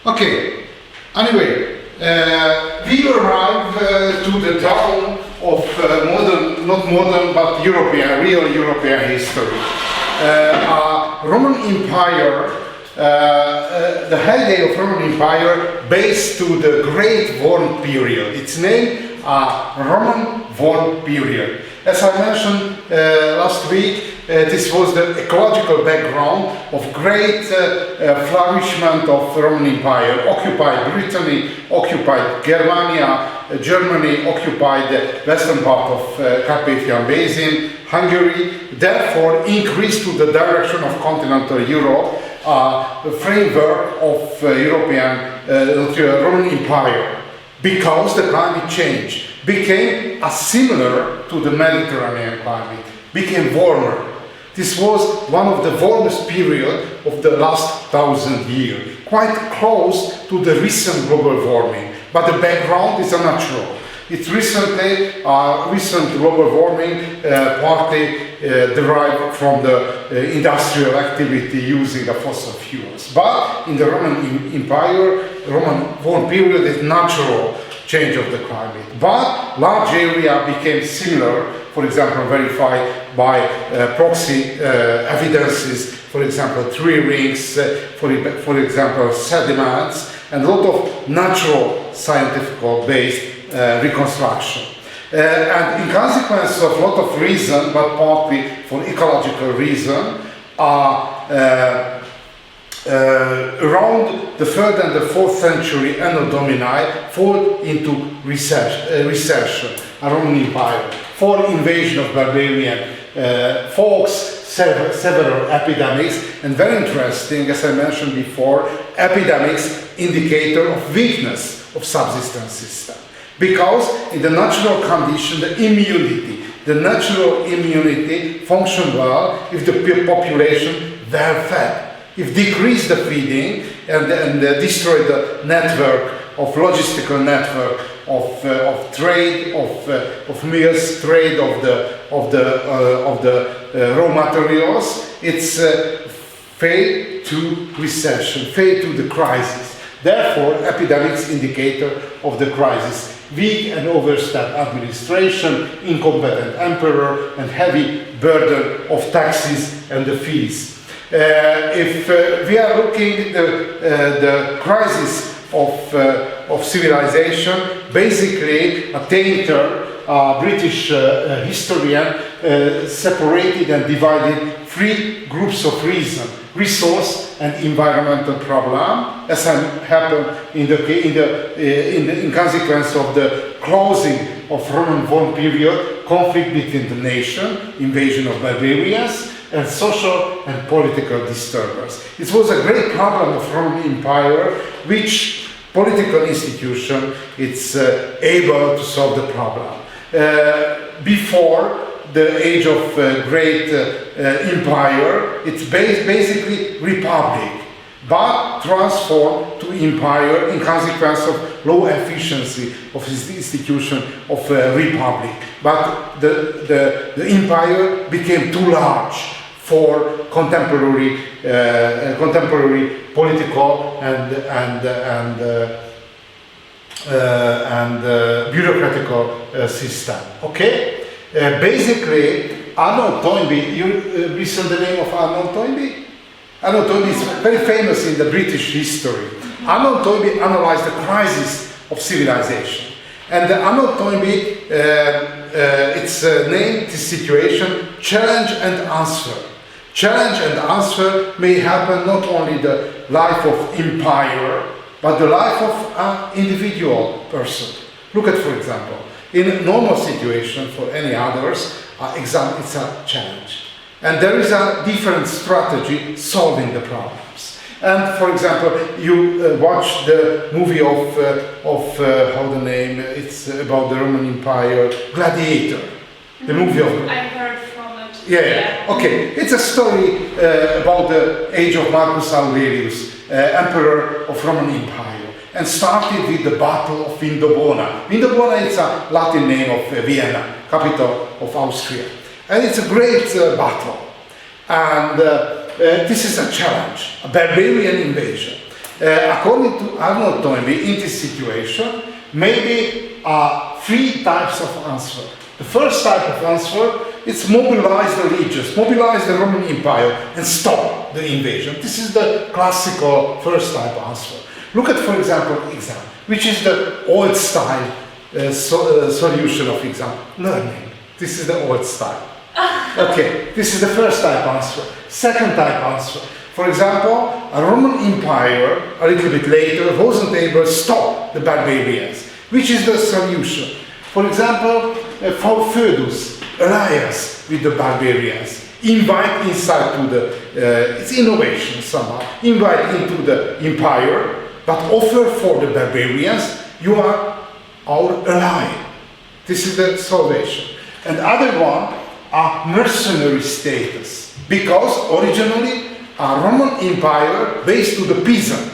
Okay, anyway, we arrive to the dawn of modern, not modern, but European, real European history. Roman Empire, the heyday of Roman Empire based to the Great War period. Its name, Roman War period. As I mentioned last week, this was the ecological background of great flourishment of the Roman Empire. Occupied Brittany, occupied Germania, Germany occupied the western part of Carpathian Basin, Hungary, therefore increased to the direction of continental Europe, the framework of European Roman Empire, because the climate change became similar to the Mediterranean climate, became warmer. This was one of the warmest period of the last 1,000 years, quite close to the recent global warming, but the background is unnatural. It's recent global warming partly derived from the industrial activity using the fossil fuels. But in the Roman Empire, Roman warm period is natural change of the climate. But large area became similar, for example, verified by proxy evidences, for example, tree rings, for example, sediments, and a lot of natural scientific based reconstruction. And in consequence of a lot of reason, but partly for ecological reason, around the 3rd and the 4th century Anno Domini fall into recession, a Roman Empire, for invasion of barbarian folks, several epidemics, and very interesting, as I mentioned before, epidemics indicator of weakness of subsistence system. Because in the natural condition, the natural immunity functioned well if the population were fed. If decrease the feeding and destroy the network of logistical network of trade of mills, trade of the raw materials, it's fade to recession, fade to the crisis. Therefore, epidemics indicator of the crisis. Weak and overstep administration, incompetent emperor, and heavy burden of taxes and the fees. If we are looking at the crisis of civilization, basically a Tainter, British historian, separated and divided 3 groups of reason: resource and environmental problem, as happened in consequence of the closing of Roman war period, conflict between the nation, invasion of barbarians, and social and political disturbance. It was a great problem of Roman Empire, which political institution is able to solve the problem. Before the age of great empire, it's basically republic, but transformed to empire in consequence of low efficiency of this institution of republic. But the empire became too large for contemporary political and bureaucratical system. Okay. Basically, Arnold Toynbee, you listen the name of Arnold Toynbee? Arnold Toynbee is very famous in the British history. Arnold Toynbee analyzed the crisis of civilization. And Arnold Toynbee, it's named this situation Challenge and Answer. Challenge and answer may happen not only the life of empire, but the life of an individual person. Look at, for example, in a normal situation for any others, exam it's a challenge. And there is a different strategy solving the problems. And for example, you watch the movie of how the name, it's about the Roman Empire, Gladiator. The movie of... I heard from it. Yeah, okay. It's a story about the age of Marcus Aurelius, emperor of Roman Empire. And started with the Battle of Vindobona. Vindobona is a Latin name of Vienna, capital of Austria. And it's a great battle. And this is a challenge, a barbarian invasion. According to Arnold Toynbee, in this situation, maybe three types of answer. The first type of answer is mobilize the legions, mobilize the Roman Empire and stop the invasion. This is the classical first type answer. Look at, for example, exam, which is the old style solution of exam. Learning. This is the old style. Okay, this is the first type answer. Second type answer. For example, a Roman Empire, a little bit later, wasn't able to stop the barbarians. Which is the solution? For example, Foedus, alliance with the barbarians. Invite inside to the, it's innovation somehow, invite into the empire, but offer for the barbarians, you are our ally. This is the salvation. And other one are mercenary status, because originally a Roman Empire based to the peasant,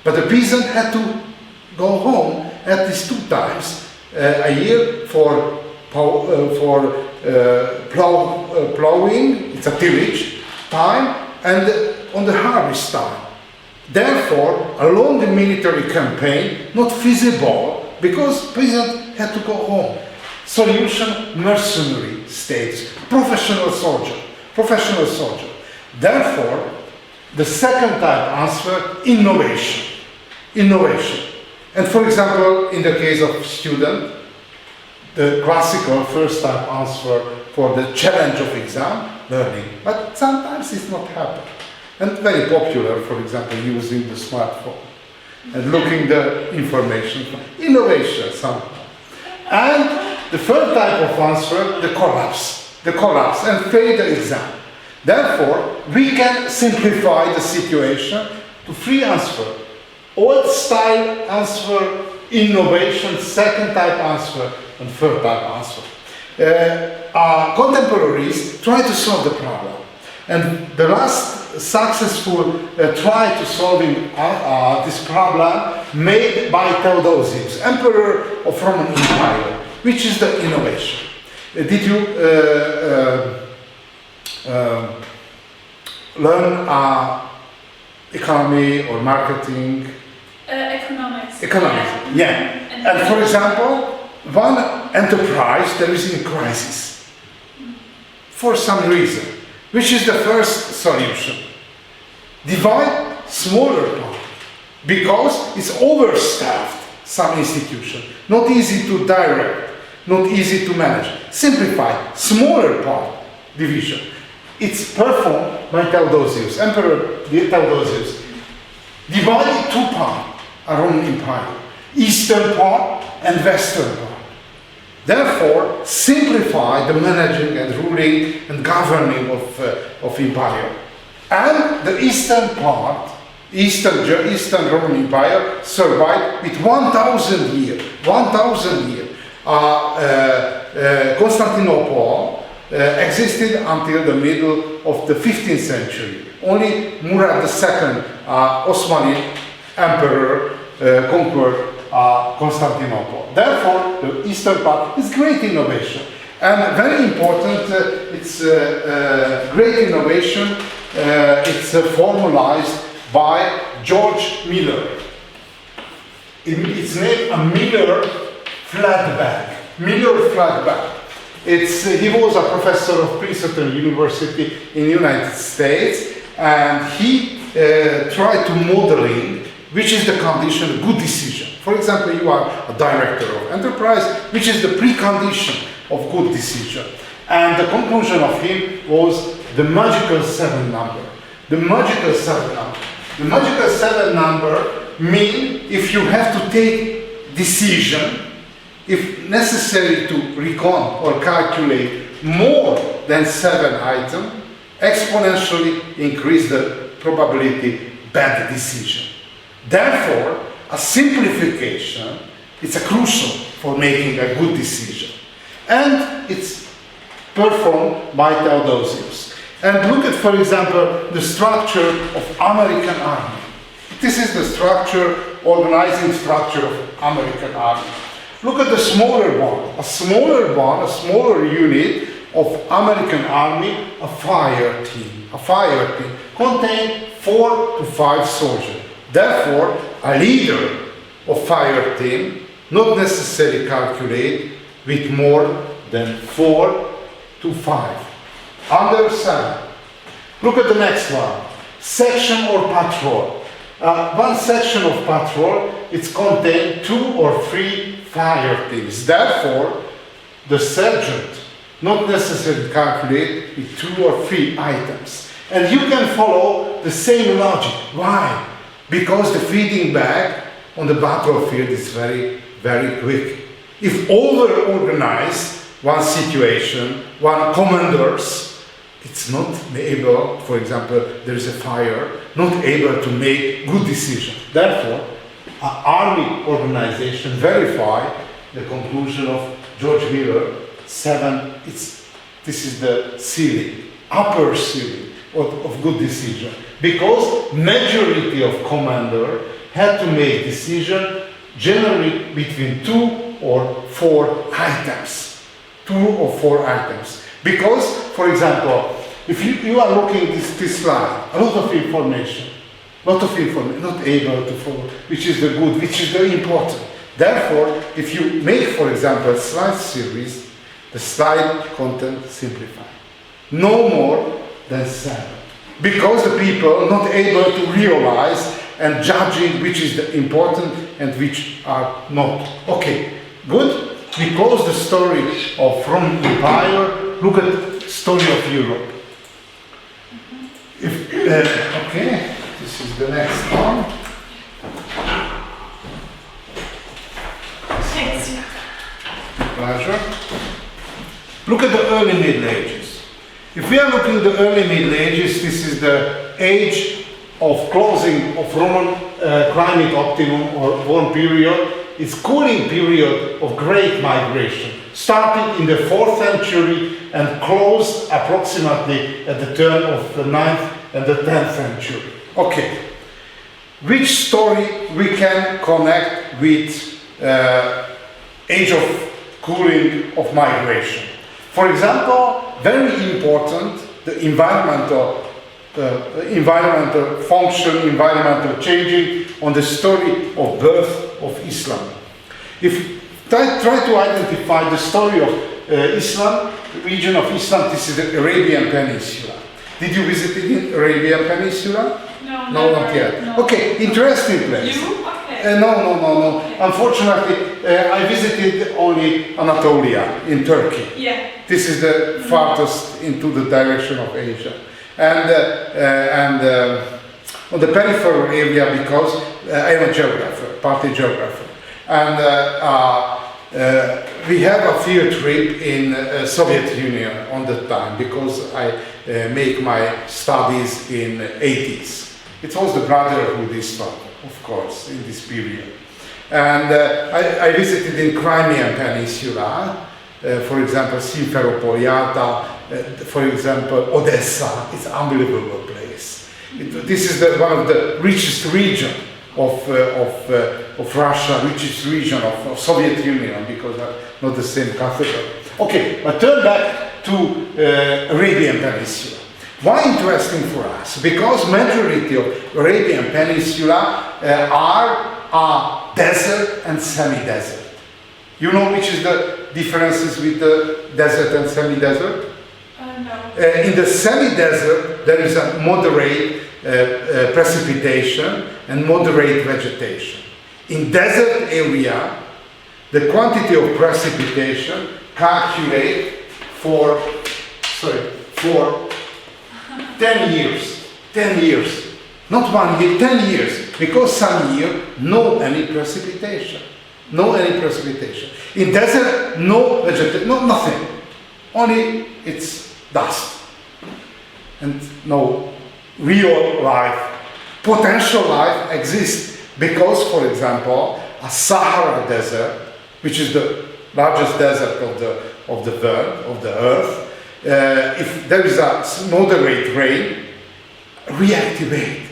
but the peasant had to go home at least 2 times a year for plowing, it's a tillage time, and on the harvest time. Therefore, a long military campaign not feasible because peasant had to go home. Solution, mercenary status, professional soldier. Therefore, the second type answer, innovation. And for example, in the case of student, the classical first type answer for the challenge of exam, learning. But sometimes it's not happen. And very popular, for example, using the smartphone and looking the information. Innovation somehow. And the third type of answer, the collapse and fail the exam. Therefore, we can simplify the situation to 3 answers. Old style answer, innovation, second type answer, and third type answer. Contemporaries try to solve the problem. And the last successful try to solving this problem made by Theodosius, Emperor of Roman Empire, which is the innovation. Did you learn economy or marketing? Economics. Yeah. And for example, one enterprise that is in crisis for some reason. Which is the first solution? Divide smaller part because it's overstaffed, some institution. Not easy to direct, not easy to manage. Simplify, smaller part division. It's performed by Theodosius, Emperor Theodosius. Divided 2 parts, a Roman Empire, eastern part and western part. Therefore, simplify the managing and ruling and governing of empire. And the eastern part, Eastern Roman Empire survived with 1,000 years. Constantinople existed until the middle of the 15th century. Only Murad II, Osmani emperor, conquered Constantinople. Therefore, the eastern part is great innovation. And very important, it's great innovation, it's formalized by George Miller. It's named a Miller flat bag. He was a professor of Princeton University in the United States, and he tried to modeling which is the condition, good decision. For example, you are a director of enterprise, which is the precondition of good decision. And the conclusion of him was the magical 7 number. The magical 7 number means if you have to take decision, if necessary to recon or calculate more than 7 items, exponentially increase the probability bad decision. Therefore, a simplification is crucial for making a good decision. And it's performed by Theodosius. And look at, for example, the structure of American army. This is the structure, organizing structure of American army. Look at the smaller one, a smaller unit of American army, a fire team contained 4 to 5 soldiers. Therefore, a leader of fire team not necessarily calculate with more than 4 to 5. Under 7. Look at the next one. Section or patrol. One section of patrol, it's contained 2 or 3 fire teams. Therefore, the sergeant not necessarily calculate with 2 or 3 items. And you can follow the same logic. Why? Because the feeding back on the battlefield is very, very quick. If over-organized one situation, one commanders, it's not able, for example, there is a fire, not able to make good decision. Therefore, an army organization verify the conclusion of George Miller, 7, this is the ceiling, upper ceiling of good decision. Because majority of commander had to make decision generally between 2 or 4 items. 2 or 4 items. Because, for example, if you are looking at this slide, a lot of information, not able to follow, which is the good, which is the important. Therefore, if you make, for example, a slide series, the slide content simplified. No more than 7. Because the people not able to realize and judging which is the important and which are not. Okay, good? We close the story of Roman Empire. Look at the story of Europe. Okay, this is the next one. Thanks. Pleasure. Look at the early Middle Ages. If we are looking at the early Middle Ages, this is the age of closing of Roman climate optimum or warm period. It's cooling period of great migration, starting in the 4th century and closed approximately at the turn of the 9th and the 10th century. Okay, which story we can connect with age of cooling of migration? For example, very important, the environmental function, environmental changing on the story of birth of Islam. If try to identify the story of Islam, the region of Islam, this is the Arabian Peninsula. Did you visit the Arabian Peninsula? No, No, never. not yet. No. Okay, interesting place. You? Okay. No. Unfortunately, I visited only Anatolia in Turkey. Yeah. This is the farthest into the direction of Asia. And on the peripheral area, because I am a geographer, partly geographer. And we have a field trip in Soviet Union on that time, because I make my studies in 80s. It was the Brotherhood started, of course, in this period. And I visited in Crimean Peninsula, for example, Simferopol, Yalta, for example, Odessa. It's an unbelievable place. This is one of the richest region of Russia, richest region of Soviet Union, because not the same capital. Okay, but turn back to Arabian Peninsula. Why interesting for us? Because majority of Arabian Peninsula are desert and semi-desert. You know which is the differences with the desert and semi-desert? No. In the semi-desert, there is a moderate precipitation and moderate vegetation. In desert area, the quantity of precipitation calculate for 10 years. 10 years. Not 1 year, 10 years. Because some year, no any precipitation. No any precipitation. In desert, no vegetation, no nothing. Only it's dust. And no real life, potential life exists. Because, for example, a Sahara desert, which is the largest desert of the world, of the earth, if there is a moderate rain, reactivate.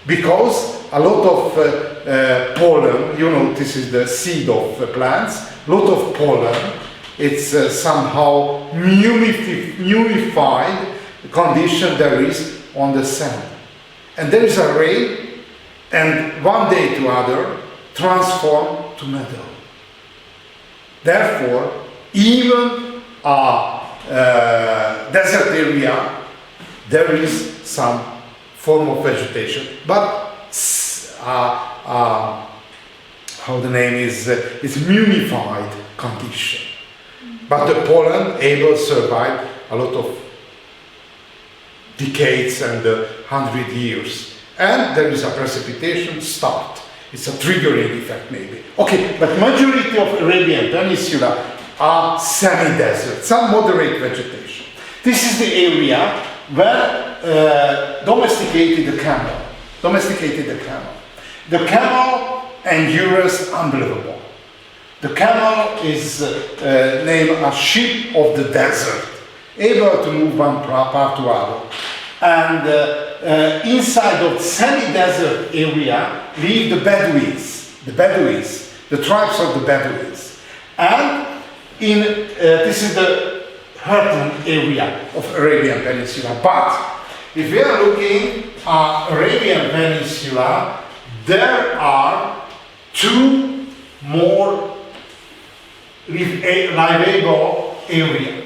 Because a lot of pollen, you know, this is the seed of the plants, a lot of pollen, it's somehow humidified condition there is on the sand. And there is a rain, and one day to other transform to metal. Therefore, even a desert area, there is some form of vegetation, but how the name is, it's munified condition. But the pollen able to survive a lot of decades and 100 years. And there is a precipitation start. It's a triggering effect maybe. Okay, but majority of Arabian Peninsula are semi-desert, some moderate vegetation. This is the area where domesticated the camel. The camel endurance unbelievable. The camel is named a sheep of the desert, able to move one part to other. And inside of semi-desert area live the Bedouins, the tribes of the Bedouins. And this is the Hurton area of Arabian Peninsula. But if we are looking at Arabian Peninsula, there are two more livable area.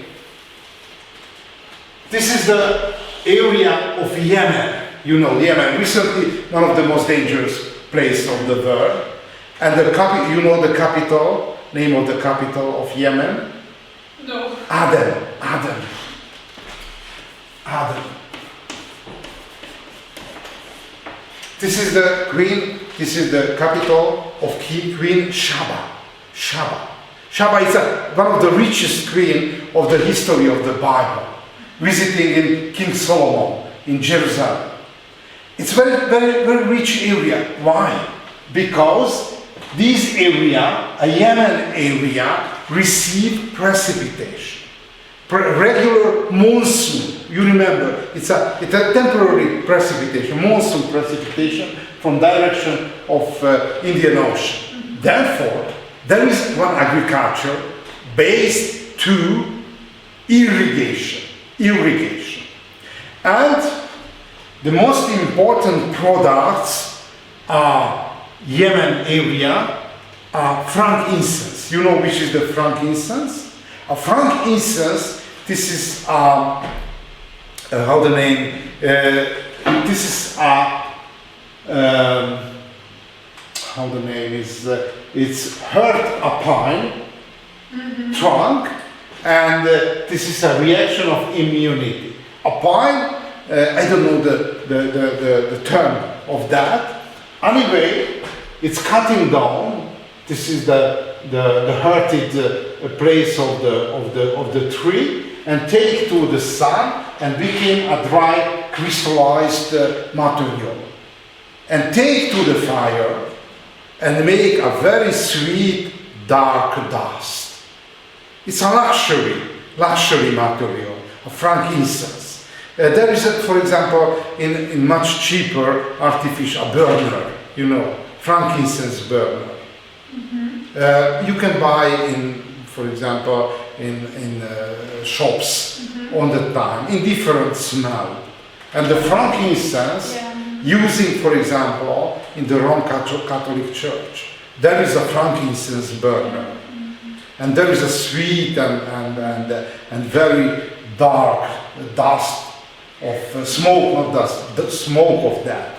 This is the area of Yemen. You know Yemen, recently one of the most dangerous places of the world. And you know the capital, name of the capital of Yemen? No. Aden. This is the capital of Queen Shaba. Shaba is one of the richest queen of the history of the Bible, visiting in King Solomon in Jerusalem. It's very rich area. Why? Because this area, a Yemen area, receive precipitation. Regular monsoon, you remember, it's a temporary precipitation, monsoon precipitation from direction of Indian Ocean. Therefore, there is one agriculture based to irrigation. And the most important products are Yemen area are frankincense. You know which is the frankincense? A frankincense, this is how the name? This is how the name is? It's hurt a pine trunk, and this is a reaction of immunity. A pine, I don't know the term of that. Anyway, it's cutting down. This is the hurted place of the tree, and take to the sun and became a dry crystallized material, and take to the fire and make a very sweet dark dust. It's a luxury material, a frankincense. There is, for example, in much cheaper artificial burner, you know, frankincense burner. You can buy for example, in shops on the time, in different smell. And the frankincense, using, for example, in the Roman Catholic Church, there is a frankincense burner. And there is a sweet and very dark dust of smoke, not dust, the smoke of that.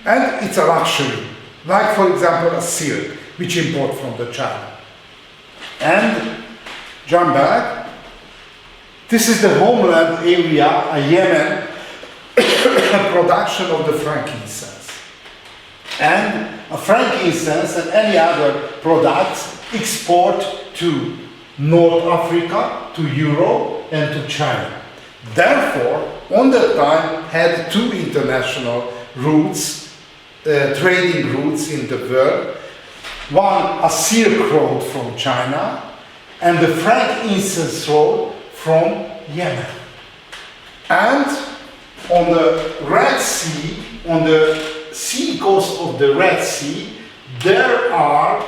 And it's a luxury, like for example a silk, which import from the China. And jump back. This is the homeland area, a Yemen, production of the frankincense. And a frankincense and any other products export to North Africa, to Europe, and to China. Therefore, on that time, had two international routes, trading routes in the world. One, a Silk Road from China, and the frankincense road from Yemen. And on the Red Sea, on the sea coast of the Red Sea, there are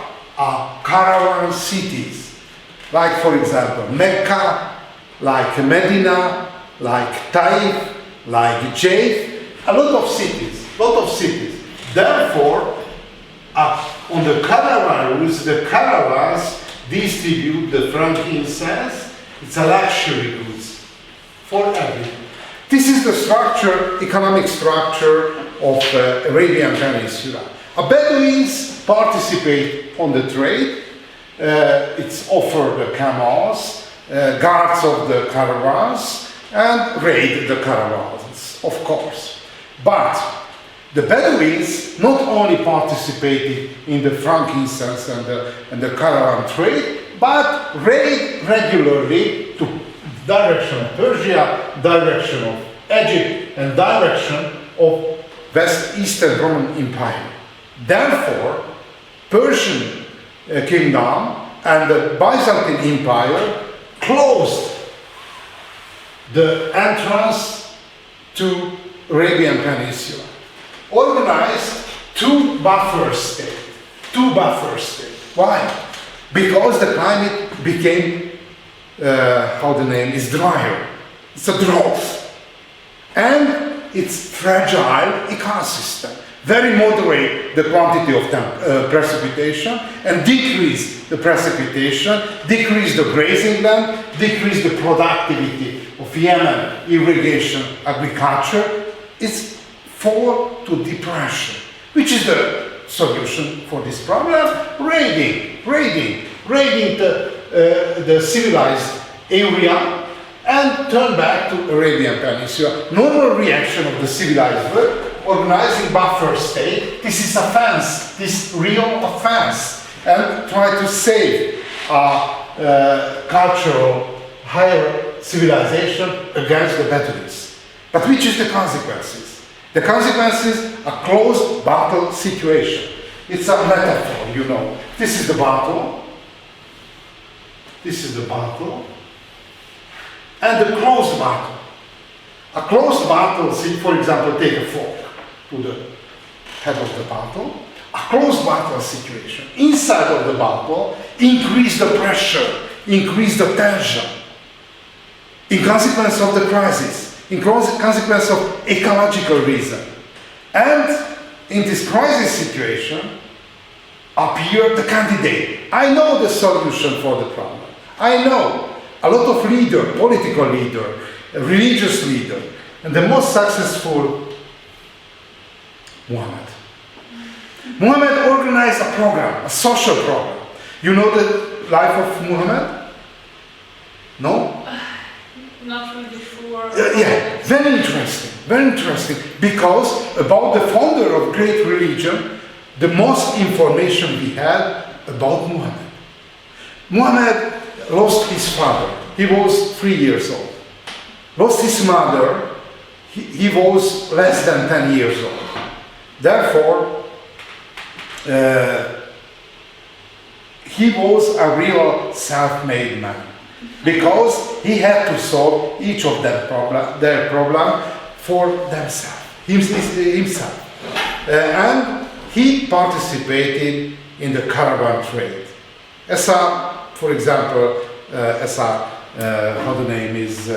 caravan cities, like for example Mecca, like Medina, like Taif, like Jaif, a lot of cities. Therefore, on the caravan routes, the caravans distribute the frankincense. It's a luxury goods for everyone. This is the structure, economic structure of Arabian Peninsula. Bedouins participate on the trade. It's offer the camels, guards of the caravans, and raid the caravans, of course. But the Bedouins not only participated in the frankincense and the caravan trade, but raid regularly to direction of Persia, direction of Egypt, and direction of West Eastern Roman Empire. Therefore, Persian kingdom and the Byzantine Empire closed the entrance to Arabian Peninsula, organized two buffer states. Why? Because the climate became, drier. It's a drought. And it's fragile ecosystem. Very moderate the quantity of precipitation and decrease the precipitation, decrease the grazing land, decrease the productivity of Yemen irrigation agriculture. It's fall to depression. Which is the solution for this problem? Raiding the civilized area and turn back to Arabian Peninsula. Normal reaction of the civilized world, organizing buffer state. This is offense, this real offense, and try to save cultural higher civilization against the Bedouins. But which is the consequences? The consequences are closed battle situation. It's a metaphor, you know. This is the battle. This is the battle. And the closed battle. A closed battle, see, for example, take a fork to the head of the battle. A closed battle situation. Inside of the battle, increase the pressure, increase the tension. In consequence of the crisis, in consequence of ecological reason. And in this crisis situation, appear the candidate. I know the solution for the problem. I know a lot of leader, political leader, religious leader, and the most successful, Muhammad. Muhammad organized a program, a social program. You know the life of Muhammad? No? Not really sure. Yeah, very interesting, because about the founder of great religion, the most information we had about Muhammad. Muhammad lost his father. He was 3 years old. Lost his mother. He was less than 10 years old. Therefore, he was a real self-made man, because he had to solve each of their problem for himself. And he participated in the caravan trade. For example, how the name is,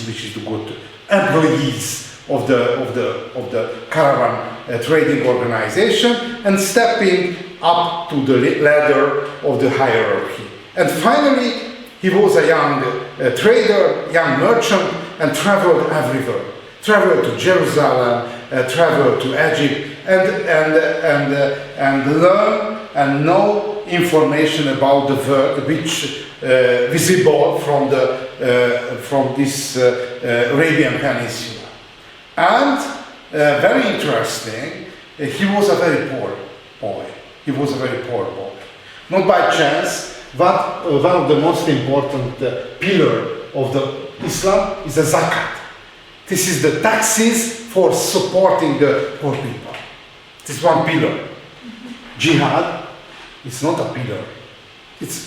which is the good employees of the caravan trading organization, and stepping up to the ladder of the hierarchy. And finally, he was a young trader, young merchant, and traveled everywhere. Traveled to Jerusalem, traveled to Egypt, and learn and know information about the world which visible from this Arabian Peninsula. And very interesting, he was a very poor boy. Not by chance, but one of the most important pillar of the Islam is the zakat. This is the taxes for supporting the poor people. This is one pillar. Jihad is not a pillar.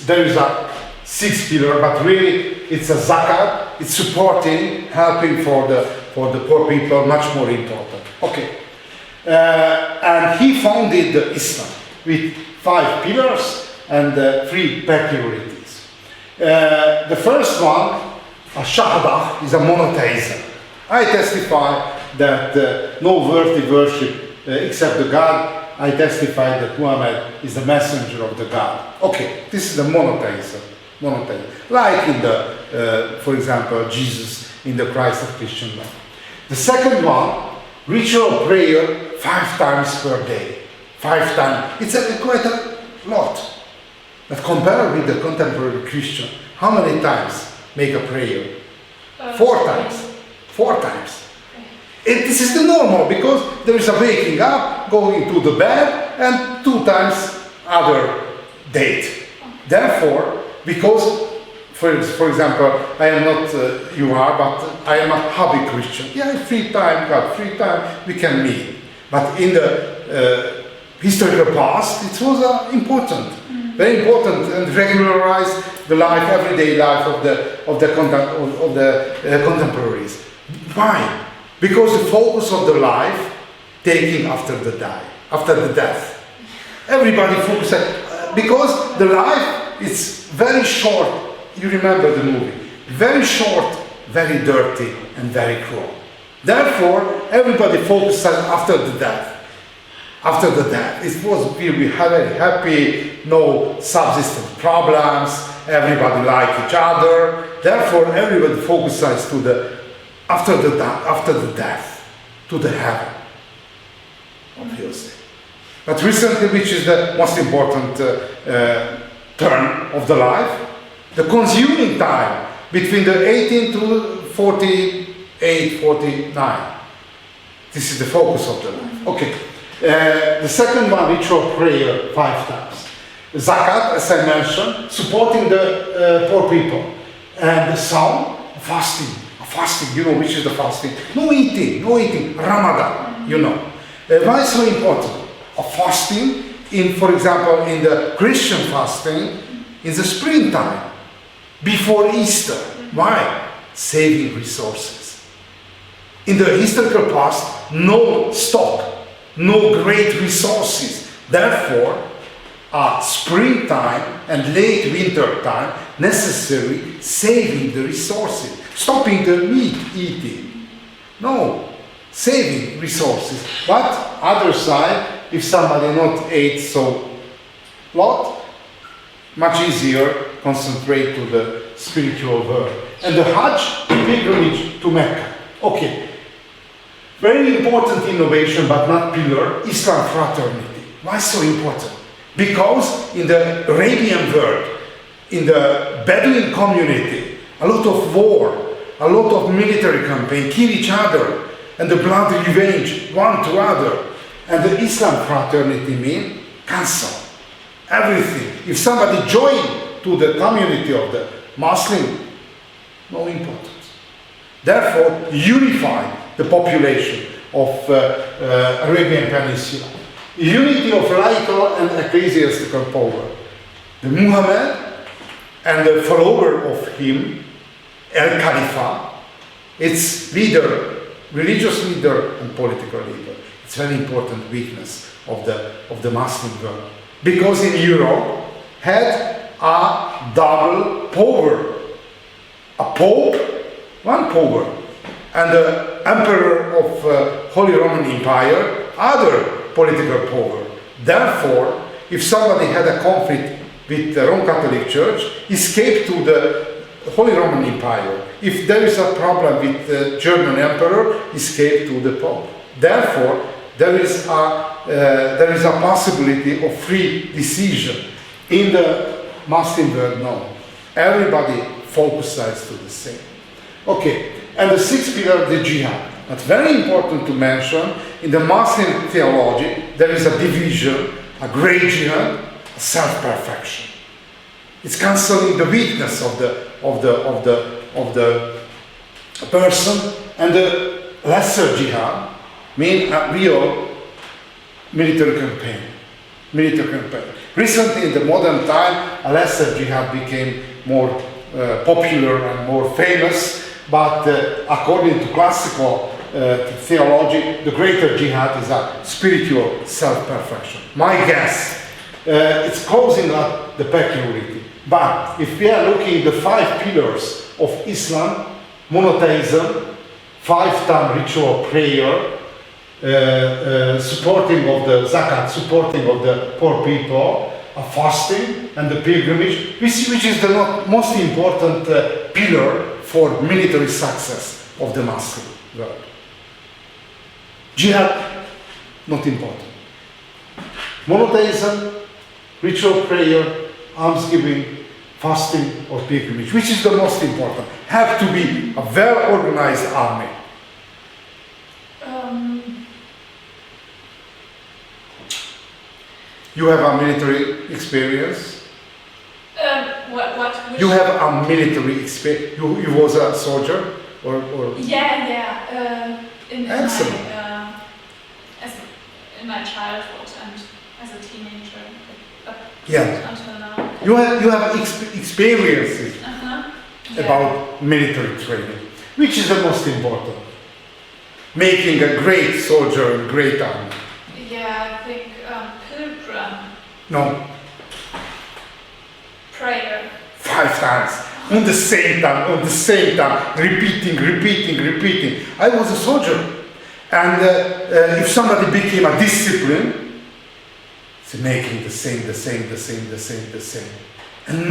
There is a sixth pillar, but really it's a zakat. It's supporting, helping for the poor people, much more important. Okay. And he founded Islam with 5 pillars and 3 peculiarities. The first one, a shahada, is a monotheism. I testify that no worthy worship except the God, I testify that Muhammad is the messenger of the God. Okay, this is the monotheism. Like in the, for example, Jesus in the Christ of Christian law. The second one, ritual prayer 5 times per day. 5 times. It's quite a lot. But compared with the contemporary Christian, how many times make a prayer? 4 times. 4 times. This is the normal, because there is a waking up, going to the bed, and 2 times other date. Therefore, because, for example, I am not, you are, but I am a hobby Christian. Yeah, free time, God, free time, we can meet. But in the historical past, it was important, very important, and regularized the life, everyday life of the contemporaries. Why? Because the focus of the life taking after the death. Everybody focuses, because the life is very short. You remember the movie? Very short, very dirty, and very cruel. Therefore, everybody focuses after the death. After the death, it was very happy, no subsistence problems, everybody like each other. Therefore, everybody focuses to the after the death, to the heaven, obviously. But recently, which is the most important term of the life, the consuming time between the 18 to 48, 49. This is the focus of the life. Okay. The second one, ritual prayer 5 times. Zakat, as I mentioned, supporting the poor people. And the Psalm, fasting, you know, which is the fasting? No eating, Ramadan, you know. Why so important? A fasting, for example, in the Christian fasting, in the springtime, before Easter. Why? Saving resources. In the historical past, no stock, no great resources. Therefore, springtime and late winter time necessary saving the resources, stopping the meat eating. No, saving resources. But other side, if somebody not ate so lot, much easier concentrate to the spiritual world. And the Hajj pilgrimage to Mecca. Okay, very important innovation, but not pillar, Islam fraternity. Why so important? Because in the Arabian world, in the Bedouin community, a lot of war, a lot of military campaign, kill each other, and the blood revenge one to other. And the Islam fraternity means cancel everything. If somebody join to the community of the Muslim, no importance. Therefore, unify the population of Arabian Peninsula. Unity of laical and ecclesiastical power. The Muhammad and the follower of him, El Khalifa, its leader, religious leader and political leader. It's a very important weakness of the Muslim world. Because in Europe had a double power. A pope, one power, and the emperor of Holy Roman Empire, other political power. Therefore, if somebody had a conflict with the Roman Catholic Church, escape to the Holy Roman Empire. If there is a problem with the German emperor, escape to the Pope. Therefore, there is a possibility of free decision. In the Muslim world, no. Everybody focuses to the same. Okay, and the sixth pillar, the jihad. But very important to mention, in the Muslim theology, there is a division, a great jihad, a self-perfection. It's cancelling the weakness of the person, and the lesser jihad mean a real military campaign. Recently, in the modern time, a lesser jihad became more popular and more famous, but according to classical theology, the greater jihad is a spiritual self-perfection. My guess, it's closing up the peculiarity. But if we are looking at the 5 pillars of Islam, monotheism, 5-time ritual prayer, supporting of the zakat, supporting of the poor people, fasting and the pilgrimage, which is the most important pillar for military success of the Muslim world. Jihad, not important. Monotheism, ritual prayer, almsgiving, fasting or pilgrimage, which is the most important, have to be a well-organized army. You have a military experience? Which? You have a military experience? You was a soldier? Or? Yeah. Excellent. In my childhood and as a teenager. Yeah. Until now. You have experiences Yeah. about military training, which is the most important. Making a great soldier and great army. Yeah, I think pilgrim No, prayer. 5 times. On the same time, repeating. I was a soldier. And if somebody became a discipline, it's making the same. And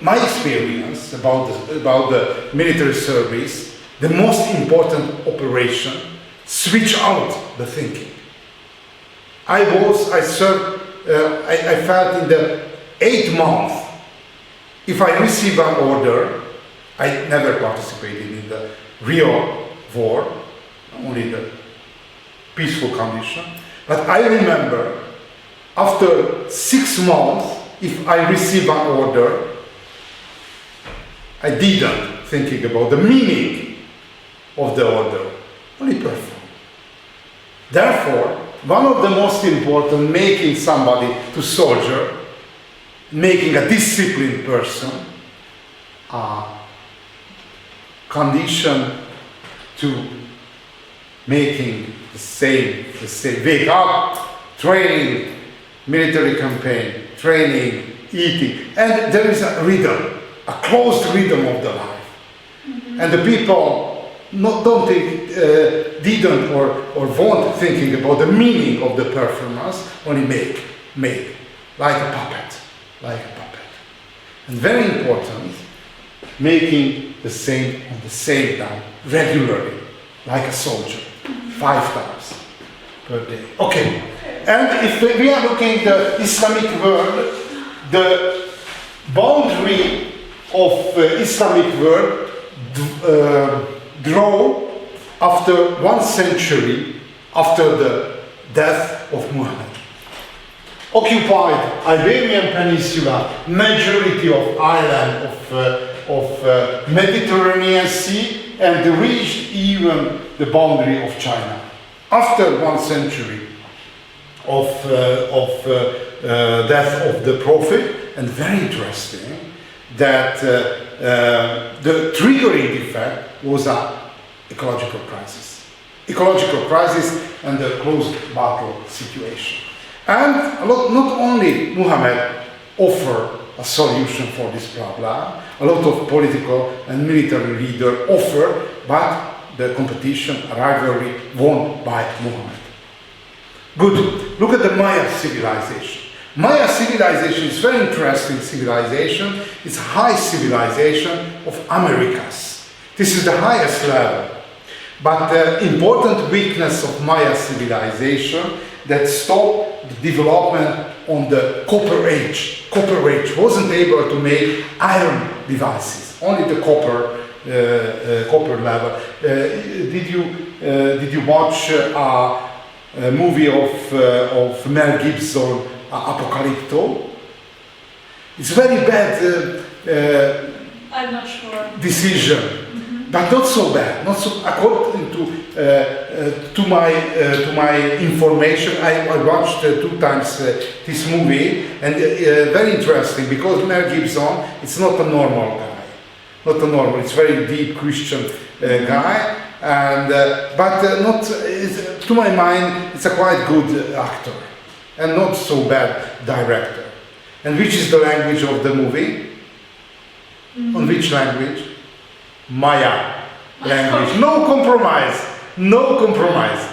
my experience about the military service, the most important operation, switch out the thinking. I served, I felt in the 8th month, if I receive an order, I never participated in the real war, only the peaceful condition. But I remember, after 6 months, if I receive an order, I didn't thinking about the meaning of the order, only perform. Therefore, one of the most important, making somebody to soldier, making a disciplined person, condition to making the same, wake up, training, military campaign, training, eating, and there is a rhythm, a closed rhythm of the life. Mm-hmm. And the people don't think, didn't or won't thinking about the meaning of the performance, only make, like a puppet. And very important, making the same on the same time, regularly, like a soldier, 5 times per day. Okay, and if we are looking at the Islamic world, the boundary of Islamic world draw after 1 century after the death of Muhammad. Occupied Iberian Peninsula, majority of island of Mediterranean Sea, and reached even the boundary of China. After 1 century of death of the Prophet, and very interesting that the triggering effect was an ecological crisis. Ecological crisis and the closed battle situation. And not only Muhammad offered a solution for this problem, a lot of political and military leaders offered, but the competition, rivalry, won by Muhammad. Good. Look at the Maya civilization. Maya civilization is very interesting civilization. It's a high civilization of Americas. This is the highest level. But the important weakness of Maya civilization that stopped the development on the Copper Age. Copper Age wasn't able to make iron devices, only the copper level. Did you watch a movie of Mel Gibson, Apocalypto? It's very bad I'm not sure. decision. But not so bad. Not so. According to my information, I watched 2 times this movie, and very interesting because Mel Gibson is not a normal guy, not a normal. It's very deep Christian guy, and but not. To my mind, it's a quite good actor, and not so bad director. And which is the language of the movie? On which language? Maya. language. No compromise. No compromise.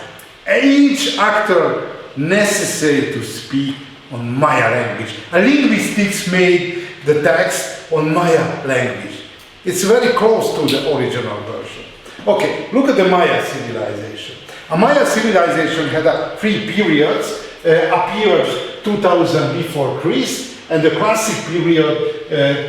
Each actor necessary to speak on Maya language. A linguistics made the text on Maya language. It's very close to the original version. Okay, look at the Maya civilization. A Maya civilization had three periods. Appeared 2000 before Christ, and the classic period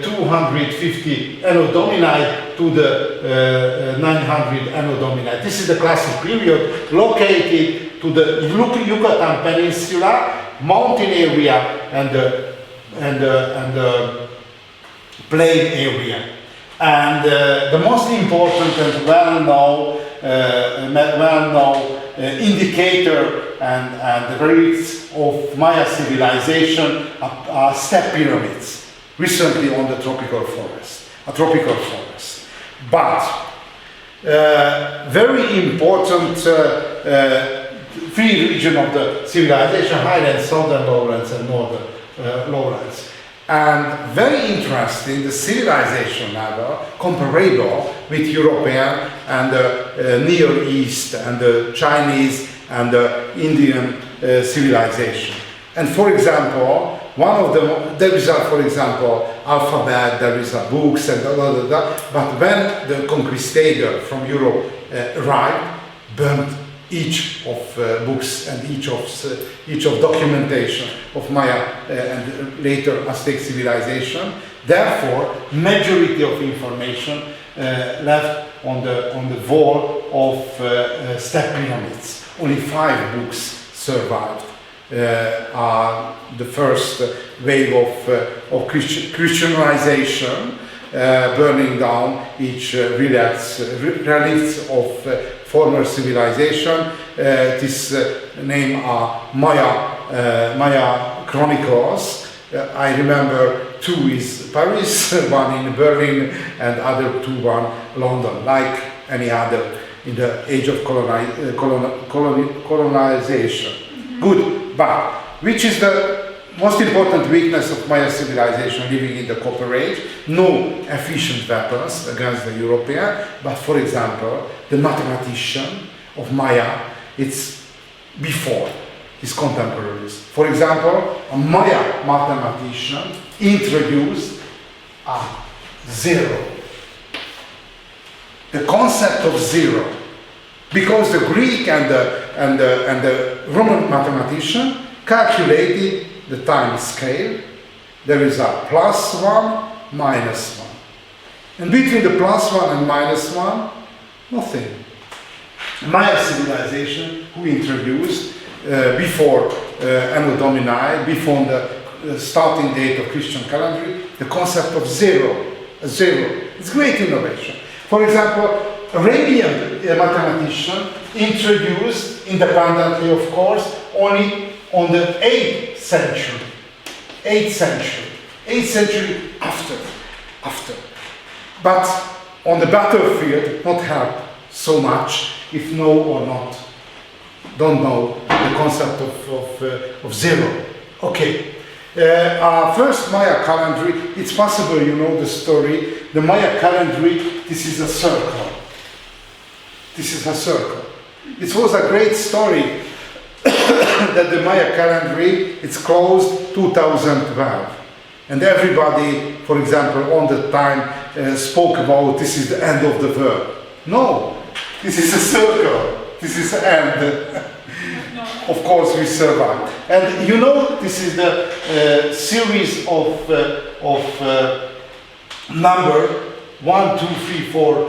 250 Anno Domini to the 900 Anno Domini. This is the classic period located to the Yucatan Peninsula, mountain area, and the plain area. And the most important and well-known indicator and the roots of Maya civilization are step pyramids, recently on the tropical forest, a tropical forest. But very important three regions of the civilization: highlands, southern lowlands, and northern lowlands. And very interesting, the civilization level comparable with European and the Near East and the Chinese and the Indian civilization. And for example, one of them, there is a, for example, alphabet, there is a books and but when the conquistador from Europe arrived, burnt each of books and each of documentation of Maya and later Aztec civilization. Therefore, majority of information left on the wall of step pyramids. Only 5 books survived. The first wave of Christianization, burning down each relics of former civilization. This name are Maya Chronicles. I remember 2 is Paris, 1 in Berlin, and other 2 1 London, like any other in the age of colonization. Good, but which is the most important weakness of Maya civilization living in the Copper Age? No efficient weapons against the European, but for example, the mathematician of Maya, it's before his contemporaries. For example, a Maya mathematician introduced a zero. The concept of zero. Because the Greek and the Roman mathematician calculated the time scale. There is a +1, -1. And between the +1 and -1, nothing. Maya civilization, who introduced before Anno Domini, before the starting date of Christian calendar, the concept of zero. A zero. It's great innovation. For example, Arabian mathematician introduced independently, of course, only on the 8th century. 8th century after. But on the battlefield, not help so much if don't know the concept of zero. Okay. Our first Maya calendar, it's possible you know the story. The Maya calendar, this is a circle. It was a great story that the Maya calendar, it's closed 2012. And everybody, for example, on the time spoke about this is the end of the world. No, this is a circle. This is the end. Of course, we survived. And you know, this is the series of number 1, 2, 3, 4,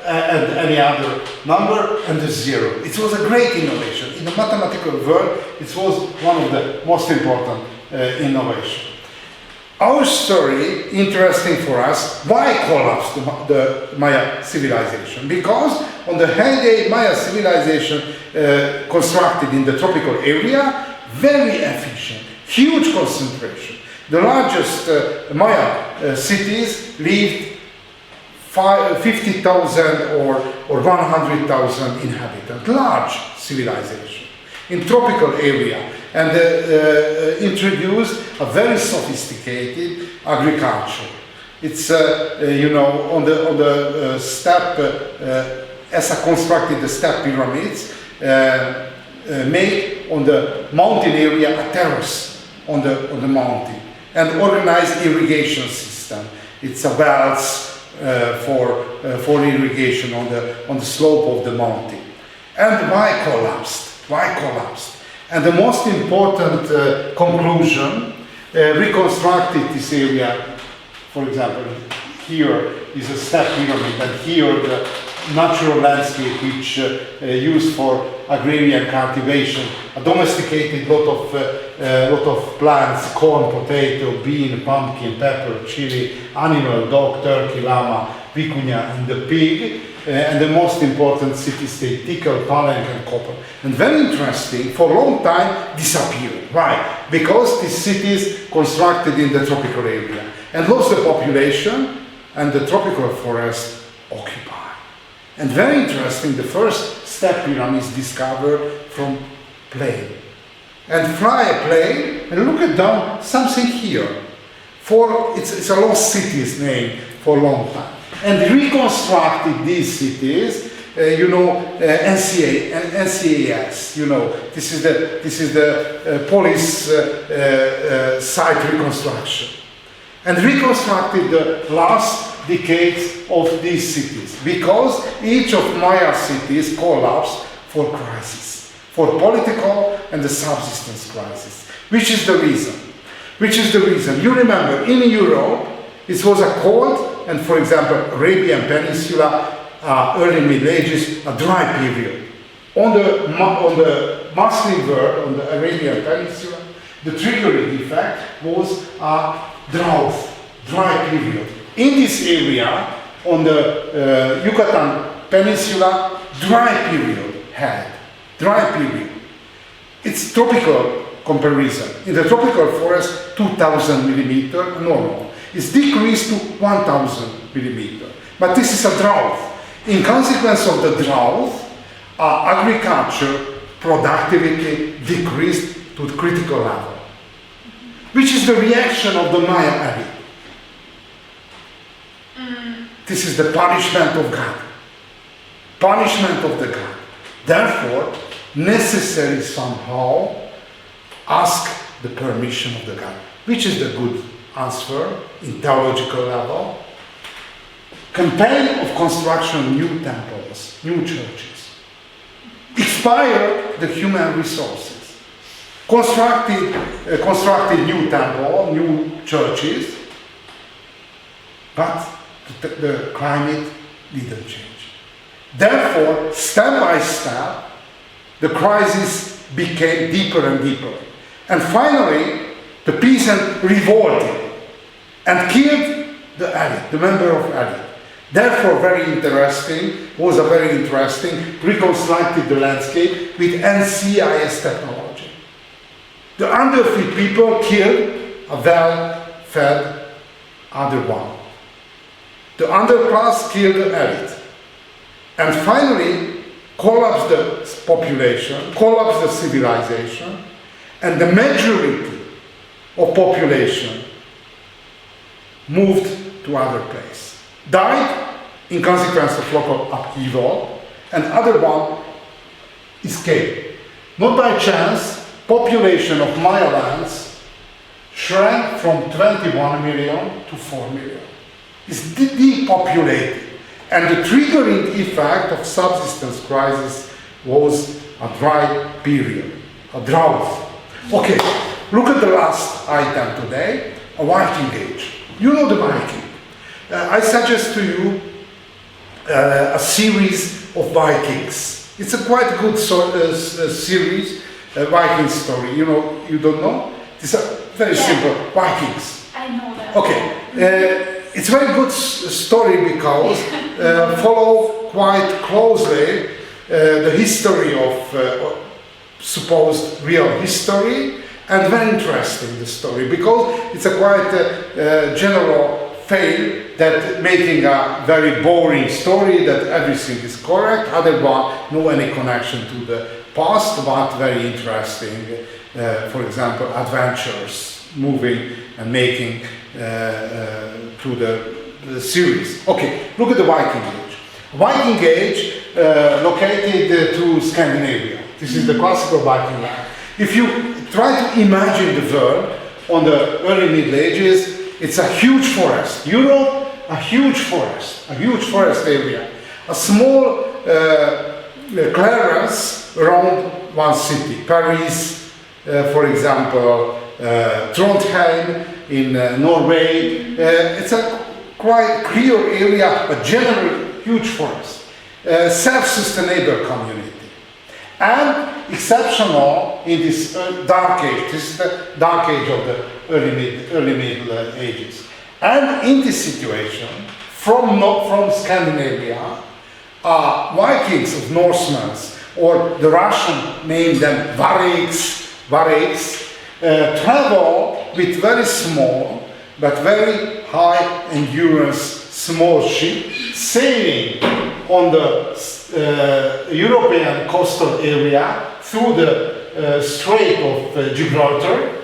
and any other number, and the zero. It was a great innovation. In the mathematical world, it was one of the most important innovations. Our story, interesting for us, why collapsed the Maya civilization? Because on the heyday, Maya civilization constructed in the tropical area, very efficient, huge concentration. The largest Maya cities lived 50,000 or 100,000 inhabitants, large civilization in tropical area, and introduced a very sophisticated agriculture. It's you know, on the steppe Essa constructed the step pyramids, made on the mountain area a terrace on the mountain, and organized irrigation system. It's a wells for irrigation on the slope of the mountain. And why collapsed? Why collapsed? And the most important conclusion, reconstructed this area. For example, here is a step pyramid, and here the natural landscape which used for agrarian cultivation, a domesticated lot of plants, corn, potato, bean, pumpkin, pepper, chili, animal, dog, turkey, llama, vicuña, and the pig, and the most important city-state, Tikal, Palenque, and Koper. And very interesting, for a long time disappeared. Why? Because these cities constructed in the tropical area and lost the population, and the tropical forest occupied. And very interesting, the first step pyramid is discovered from plain. And fly a plane and look at down something here. It's a lost city's name for a long time. And reconstructed these cities, NCAS, this is the police site reconstruction. And reconstructed the last decades of these cities, because each of Maya cities collapsed for crisis, for political and the subsistence crisis. Which is the reason? You remember, in Europe, it was a cold, and for example, Arabian Peninsula, early Middle Ages, a dry period. On the Muslim world, on the Arabian Peninsula, the triggering effect was a dry period. In this area, on the Yucatan Peninsula, dry period. It's tropical comparison. In the tropical forest, 2000 millimeter normal. It's decreased to 1000 millimeter. But this is a drought. In consequence of the drought, agriculture productivity decreased to the critical level, which is the reaction of the Maya elite. This is the punishment of God. Punishment of the God. Therefore, necessary somehow ask the permission of the God. Which is the good answer in theological level? Campaign of construction of new temples, new churches. Expire the human resources. Constructed new temple, new churches, but the climate didn't change. Therefore, step by step, the crisis became deeper and deeper. And finally, the peasant revolted and killed the elite, the member of elite. Therefore, was a very interesting, reconstructed the landscape with NCIS technology. The underfed people killed a well-fed other one. The underclass killed the elite. And finally, collapsed the population, collapsed the civilization, and the majority of population moved to other place. Died in consequence of local upheaval, and other one escaped. Not by chance, population of Maya lands shrank from 21 million to 4 million. It's depopulated. And the triggering effect of subsistence crisis was a dry period, a drought. Okay, look at the last item today, a Viking Age. You know the Viking. I suggest to you a series of Vikings. It's a quite good series, Viking story. You don't know? It's a very simple, Vikings. I know that. Okay. It's a very good story because follow quite closely the history of supposed real history, and very interesting the story because it's a quite general fail that making a very boring story that everything is correct, other one no any connection to the past, but very interesting. For example, adventures, moving and making through the series. Okay, look at the Viking Age. Viking Age located to Scandinavia. This is the classical Viking land. If you try to imagine the world on the early Middle Ages, it's a huge forest. Europe, a huge forest area. A small clearance around one city. Paris, for example, Trondheim in Norway. It's a quite clear area, a general huge forest. Self-sustainable community. And exceptional in this dark age. This is the dark age of the early Middle Ages. And in this situation, from Scandinavia, Vikings of Norsemen, or the Russian named them Vareiks, travel with very small but very high endurance small ship, sailing on the European coastal area through the Strait of Gibraltar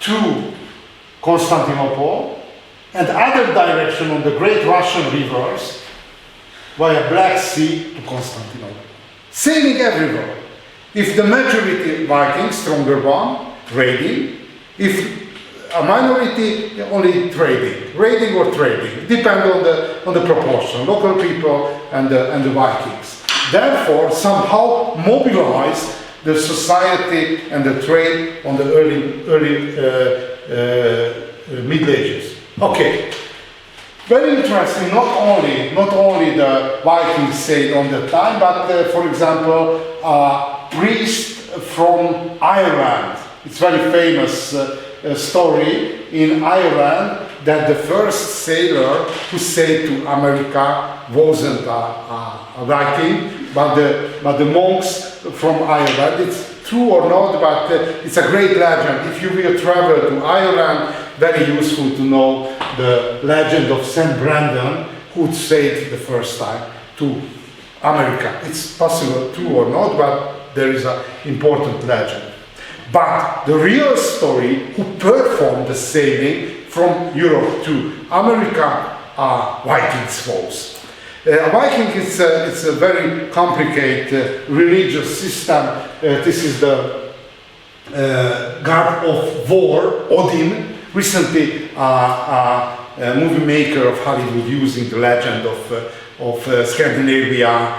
to Constantinople, and other direction on the great Russian rivers via Black Sea to Constantinople. Sailing everywhere. If the majority Vikings, stronger one, raiding. If a minority, only raiding or trading, depend on the proportion, local people and the Vikings. Therefore, somehow mobilize the society and the trade on the early Middle Ages. Okay, very interesting. Not only the Vikings sailed on the time, but for example, a priest from Ireland. It's very famous story in Ireland that the first sailor who sailed to America wasn't a Viking, but the monks from Ireland. It's true or not, but it's a great legend. If you will travel to Ireland, very useful to know the legend of St. Brendan, who sailed the first time to America. It's possible true or not, but there is an important legend. But the real story, who performed the sailing from Europe to America, are Vikings foes. A Viking is it's a very complicated religious system. This is the god of war, Odin. Recently, a movie maker of Hollywood using the legend of Scandinavia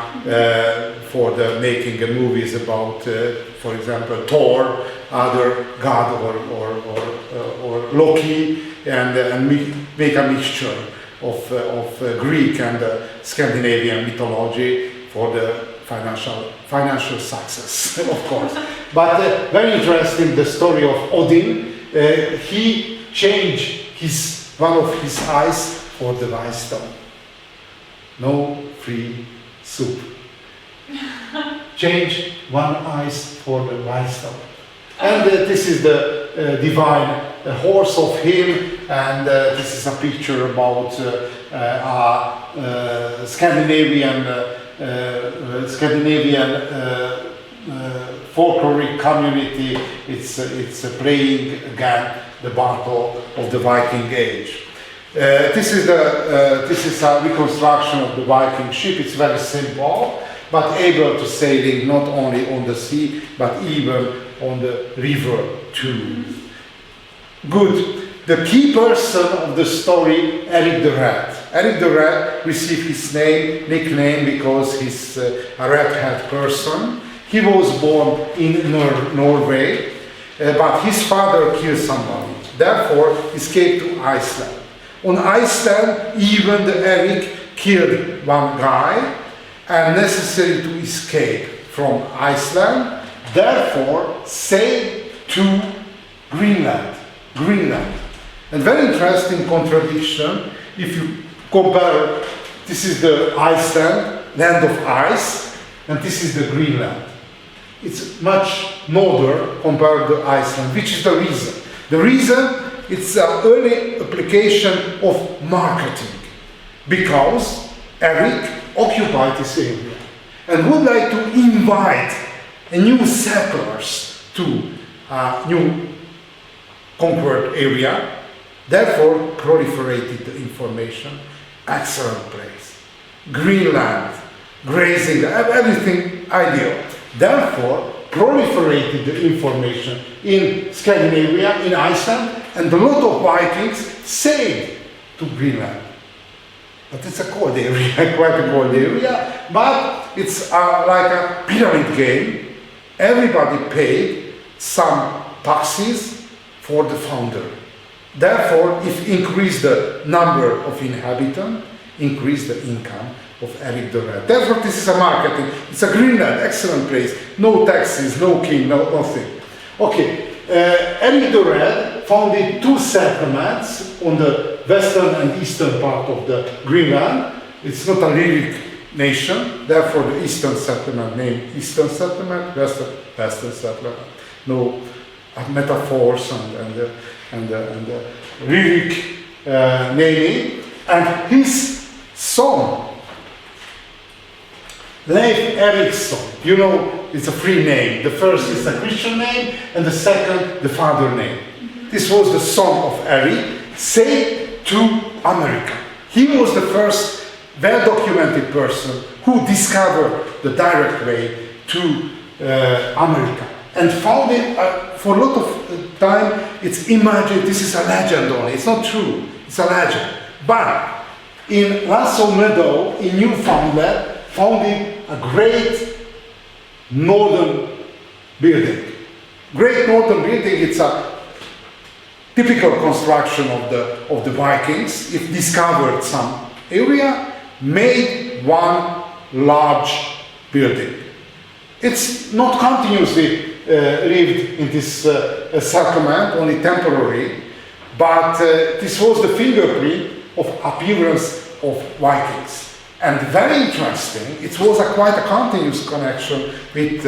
for the making movies about, for example, Thor, other god or Loki, and make a mixture of Greek and Scandinavian mythology for the financial success, of course. But very interesting, the story of Odin. He changed one of his eyes for the wise stone. No free soup. Change one eyes for the wise stone. And this is the divine horse of him, and this is a picture about Scandinavian folkloric community. It's playing again the battle of the Viking Age. This is a reconstruction of the Viking ship. It's very simple, but able to sailing not only on the sea, but even on the river too. Good. The key person of the story, Eric the Red. Eric the Red received his nickname because he's a red-haired person. He was born in Norway, but his father killed somebody. Therefore, he escaped to Iceland. On Iceland, even the Eric killed one guy, and necessary to escape from Iceland, therefore sailed to Greenland. And very interesting contradiction, if you compare, this is the Iceland, land of ice, and this is the Greenland. It's much northern compared to Iceland. Which is the reason? The reason, it's an early application of marketing, because Eric occupied this area and would like to invite new settlers to a new conquered area, therefore proliferated the information. Excellent place. Greenland, grazing, everything ideal. Therefore, proliferated the information in Scandinavia, in Iceland, and a lot of Vikings sailed to Greenland. But it's a cold area, quite a cold area, but it's like a pyramid game. Everybody paid some taxes for the founder. Therefore, if increase the number of inhabitants, increase the income of Erik the Red. Therefore, this is a marketing. It's a Greenland, excellent place. No taxes, no king, no nothing. Okay, Erik the Red founded 2 settlements on the western and eastern part of the Greenland. It's not a lyric nation, therefore the eastern settlement named Eastern Settlement, western settlement. No metaphors and lyric naming. And his son, Leif Erikson, you know, it's a free name. The first is a Christian name, and the second, the father name. This was the son of Erik, sailed to America. He was the first well-documented person who discovered the direct way to America. And found it, for a lot of time, it's imagined, this is a legend only, it's not true, it's a legend. But in Lasso Meadow, in Newfoundland, founded a great northern building. Great northern building, it's a typical construction of the Vikings. It discovered some area, made one large building. It's not continuously lived in this settlement, only temporary, but this was the fingerprint of appearance of Vikings. And very interesting, it was quite a continuous connection with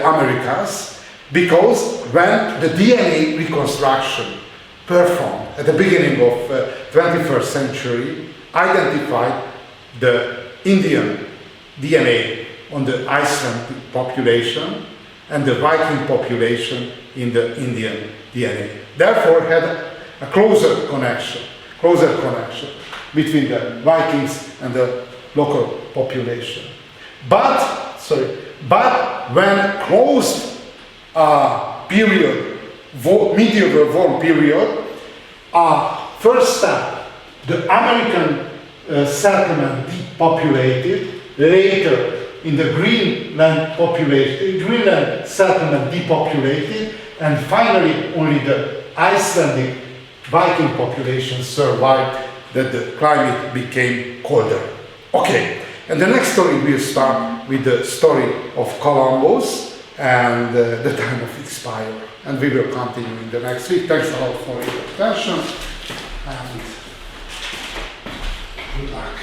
Americas, because when the DNA reconstruction performed at the beginning of 21st century, identified the Indian DNA on the Iceland population and the Viking population in the Indian DNA. Therefore, had a closer connection between the Vikings and the local population. But when closed period, medieval war period, first step, the American settlement depopulated, later in the Greenland settlement depopulated, and finally only the Icelandic Viking population survived, that the climate became colder. Okay, and the next story will start with the story of Columbus and the time of expire. And we will continue in the next week. Thanks a lot for your attention and good luck.